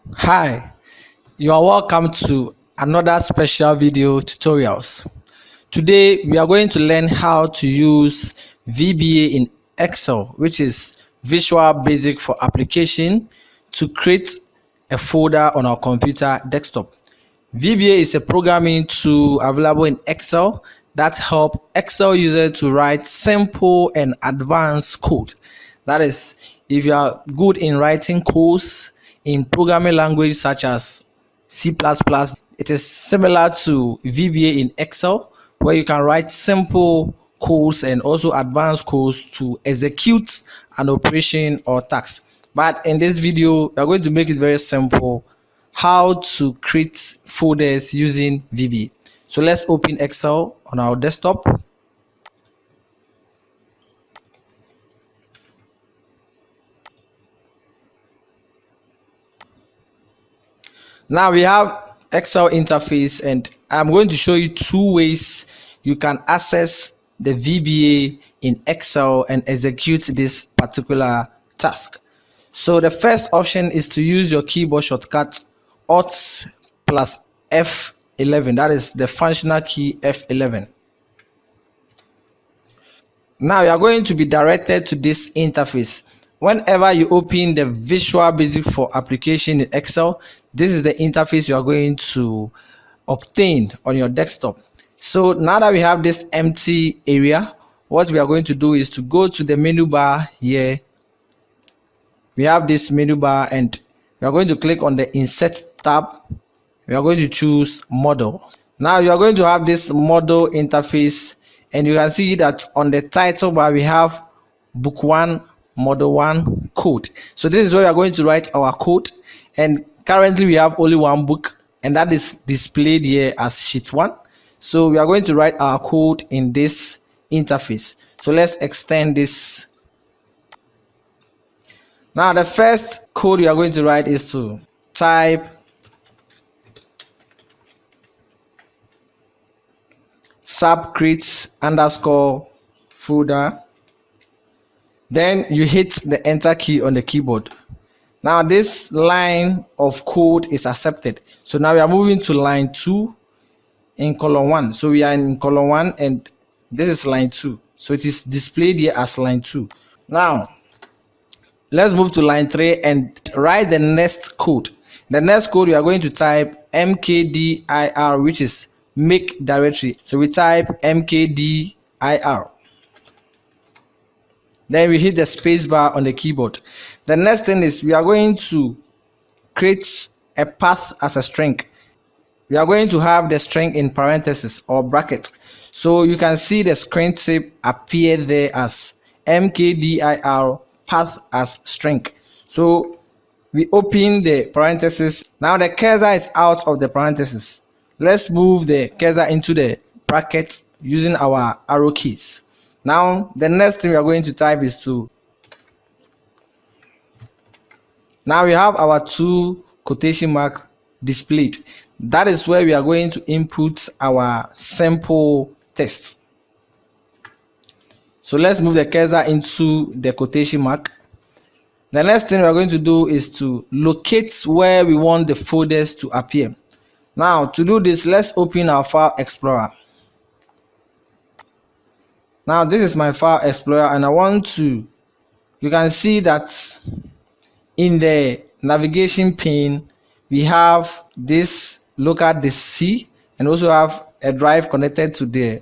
Hi, you are welcome to another special video tutorials. Today we are going to learn how to use VBA in Excel, which is Visual Basic for Application, to create a folder on our computer desktop. VBA is a programming tool available in Excel that help Excel users to write simple and advanced code. That is, if you are good in writing codes in programming language such as C++, it is similar to VBA in Excel, where you can write simple codes and also advanced codes to execute an operation or task. But in this video, we are going to make it very simple how to create folders using VBA. So let's open Excel on our desktop. Now we have Excel interface, and I'm going to show you two ways you can access the VBA in Excel and execute this particular task. So the first option is to use your keyboard shortcut Alt plus F11. That is the functional key F11. Now you are going to be directed to this interface. Whenever you open the Visual Basic for Application in Excel, this is the interface you are going to obtain on your desktop. So now that we have this empty area, what we are going to do is to go to the menu bar here. We have this menu bar and we are going to click on the Insert tab. We are going to choose Model. Now you are going to have this model interface, and you can see that on the title bar we have Book 1 Model 1 Code. So this is where we are going to write our code, and currently we have only one book, and that is displayed here as sheet 1. So we are going to write our code in this interface. So let's extend this. Now the first code you are going to write is to type subcreate underscore folder, then you hit the enter key on the keyboard. Now this line of code is accepted, so now we are moving to line 2 in column 1. So we are in column 1 and this is line 2, so it is displayed here as line 2. Now let's move to line 3 and write the next code. The next code we are going to type mkdir, which is make directory. So we type mkdir, then we hit the space bar on the keyboard. The next thing is we are going to create a path as a string. We are going to have the string in parentheses or bracket, so you can see the screen tip appear there as mkdir path as string. So we open the parentheses. Now the cursor is out of the parentheses. Let's move the cursor into the bracket using our arrow keys. Now the next thing we are going to type is to. Now we have our two quotation mark displayed. That is where we are going to input our simple text. So let's move the cursor into the quotation mark. The next thing we are going to do is to locate where we want the folders to appear. Now to do this, let's open our file explorer. Now this is my file explorer, and I want to, you can see that in the navigation pane we have this local disk C, and also have a drive connected to the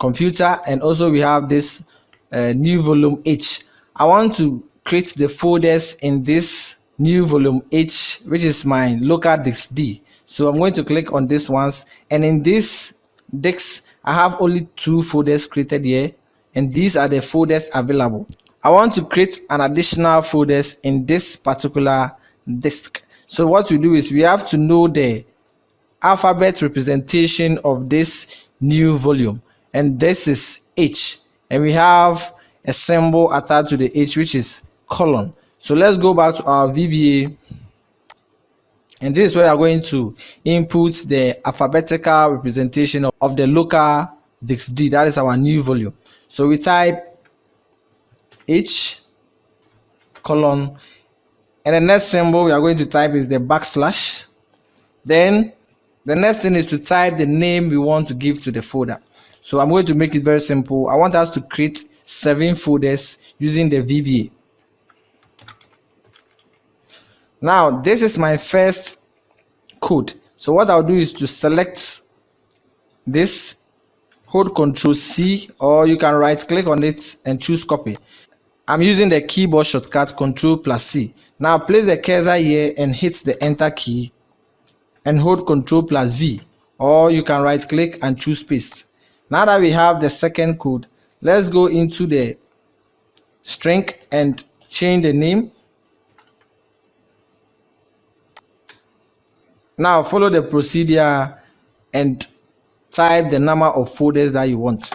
computer, and also we have this new volume H. I want to create the folders in this new volume H, which is my local disk D. So I'm going to click on this once, and in this disk I have only 2 folders created here, and these are the folders available. I want to create an additional folders in this particular disk. So what we do is we have to know the alphabet representation of this new volume, and this is H, and we have a symbol attached to the H, which is colon. So let's go back to our VBA, and this is where we are going to input the alphabetical representation of the local disk D. That is our new volume. So we type H colon, And the next symbol we are going to type is the backslash. Then the next thing is to type the name we want to give to the folder. So I'm going to make it very simple. I want us to create 7 folders using the VBA. Now this is my first code. So what I'll do is to select this, hold Ctrl C, or you can right click on it and choose copy. I'm using the keyboard shortcut Ctrl+C. Now place the cursor here and hit the enter key and hold Ctrl+V, or you can right click and choose paste. Now that we have the second code, let's go into the string and change the name. Now follow the procedure and type the number of folders that you want.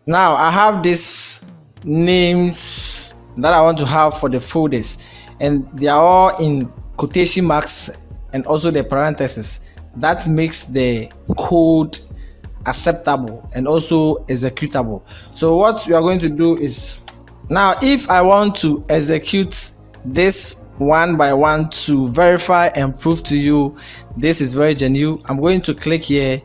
Now I have these names that I want to have for the folders, and they are all in quotation marks and also the parentheses. That makes the code acceptable and also executable. So what we are going to do is, now if I want to execute this one by one to verify and prove to you this is very genuine, I'm going to click here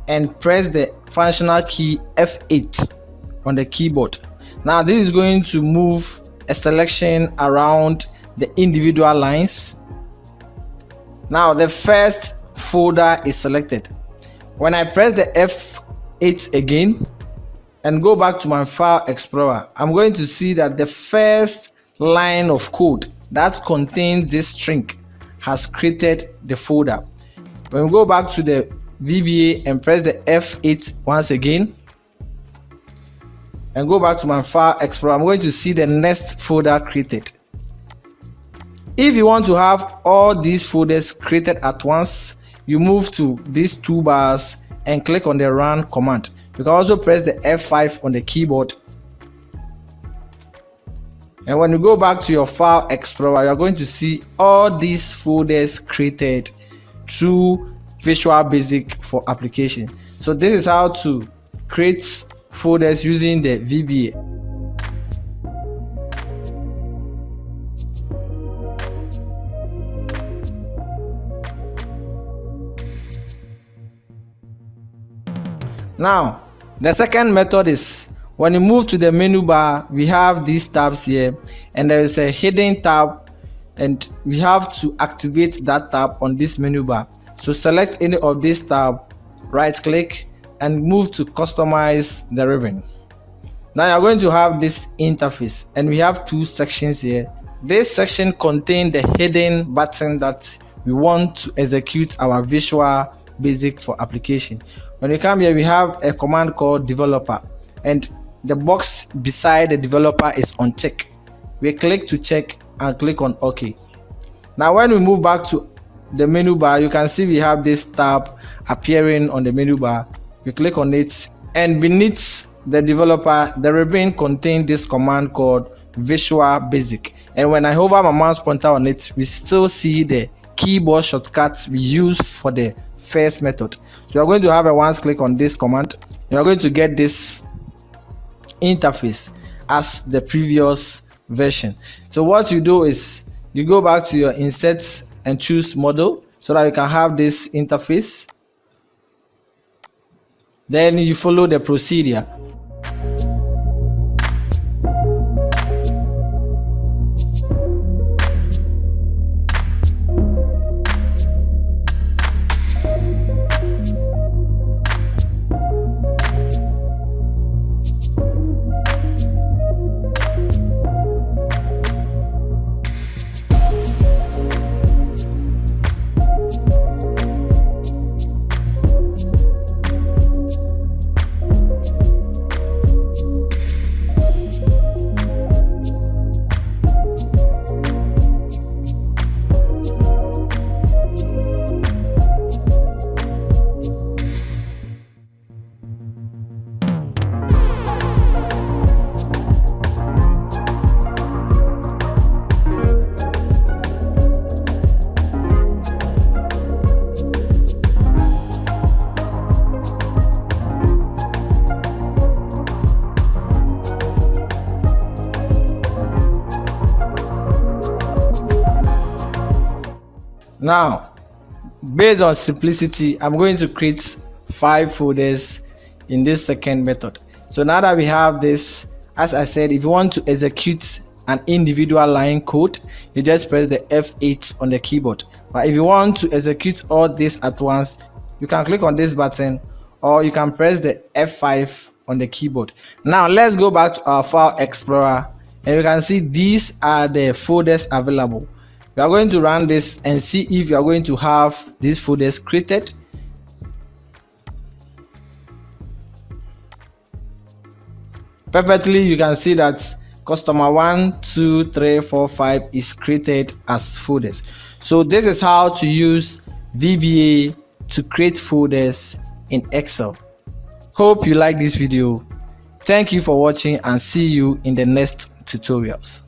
and press the functional key F8 on the keyboard. Now this is going to move a selection around the individual lines. Now the first folder is selected. When I press the F8 again and go back to my file explorer, I'm going to see that the first line of code that contains this string has created the folder. When we go back to the VBA and press the F8 once again and go back to my file explorer, I'm going to see the next folder created. If you want to have all these folders created at once, you move to these two bars and click on the run command. You can also press the F5 on the keyboard, and when you go back to your file explorer, you're going to see all these folders created through Visual Basic for application. So this is how to create folders using the VBA. Now the second method is, when you move to the menu bar, we have these tabs here, and there is a hidden tab, and we have to activate that tab on this menu bar. So select any of these tabs, right click and move to customize the ribbon. Now you're going to have this interface, and we have two sections here. This section contains the hidden button that we want to execute our Visual Basic for application. When you come here, we have a command called developer, and the box beside the developer is on check. We click to check and click on OK. Now when we move back to the menu bar, you can see we have this tab appearing on the menu bar. We click on it, and beneath the developer, the ribbon contains this command called Visual Basic, and when I hover my mouse pointer on it, we still see the keyboard shortcuts we use for the first method. So you're going to have a once click on this command, you're going to get this interface as the previous version. So what you do is you go back to your insert and choose model so that you can have this interface. Then you follow the procedure. Now, based on simplicity, I'm going to create 5 folders in this second method. So now that we have this, as I said, if you want to execute an individual line code, you just press the F8 on the keyboard. But if you want to execute all this at once, you can click on this button, or you can press the F5 on the keyboard. Now let's go back to our file explorer, and you can see these are the folders available. We are going to run this and see if you are going to have these folders created. Perfectly, you can see that customer 1, 2, 3, 4, 5 is created as folders. So this is how to use VBA to create folders in Excel. Hope you like this video. Thank you for watching and see you in the next tutorials.